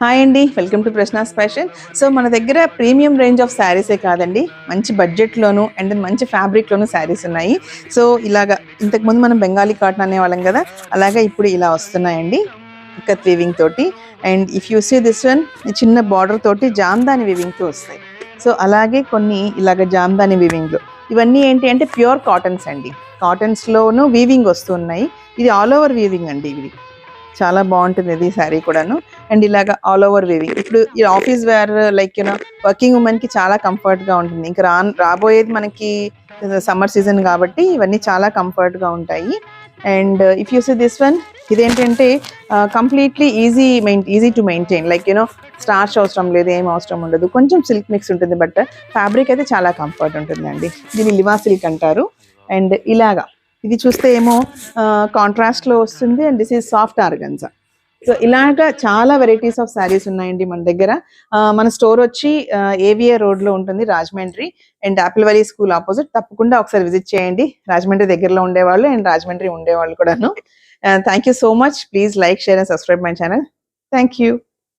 Hi అండి, welcome to Prashna's fashion. So మన దగ్గర ప్రీమియం రేంజ్ ఆఫ్ శారీసే కాదండి, మంచి బడ్జెట్లోను అండ్ మంచి ఫ్యాబ్రిక్లోను శారీస్ ఉన్నాయి. సో ఇలాగా ఇంతకుముందు మనం బెంగాలీ కాటన్ అనేవాళ్ళం కదా, అలాగే ఇప్పుడు ఇలా వస్తున్నాయండి ఇక్కత్ వీవింగ్ తోటి. And if you see this one, చిన్న బార్డర్ తోటి జామ్దాని వీవింగ్తో వస్తాయి. సో అలాగే కొన్ని ఇలాగ జామ్దాని వీవింగ్లో, ఇవన్నీ ఏంటి అంటే ప్యూర్ కాటన్స్ అండి. కాటన్స్లోను వీవింగ్ వస్తున్నాయి. ఇది ఆల్ ఓవర్ వీవింగ్ అండి. ఇది చాలా బాగుంటుంది ఇది శారీ కూడాను. అండ్ ఇలాగ ఆల్ ఓవర్ వీవింగ్, ఇప్పుడు ఈ office wear like you know working women కి చాలా కంఫర్ట్ గా ఉంటుంది. ఇంకా రాబోయేది మనకి సమ్మర్ సీజన్ కాబట్టి ఇవన్నీ చాలా కంఫర్ట్ గా ఉంటాయి. And if you see this one, ఇదేంటంటే completely easy to maintain, like you know starch అవసరం లేదు, ఏం అవసరం ఉండదు. కొంచెం సిల్క్ మిక్స్ ఉంటుంది, బట్ ఫ్యాబ్రిక్ అయితే చాలా కంఫర్ట్ ఉంటుందండి. దీన్ని లివా సిల్క్ అంటారు. అండ్ ఇలాగా ఇది చూస్తే ఏమో కాంట్రాస్ట్ లో వస్తుంది. And this is soft organza. So ఇలాగా చాలా వెరైటీస్ ఆఫ్ శారీస్ ఉన్నాయండి మన దగ్గర. మన స్టోర్ వచ్చి ఏవిఆర్ రోడ్ లో ఉంటుంది, Rajahmundry. And apple valley school opposite. తప్పకుండా ఒకసారి విజిట్ చేయండి, రాజమండ్రి దగ్గరలో ఉండేవాళ్ళు అండ్ రాజమండ్రి ఉండేవాళ్ళు కూడాను. Thank you so much. Please like, share and subscribe my channel. Thank you.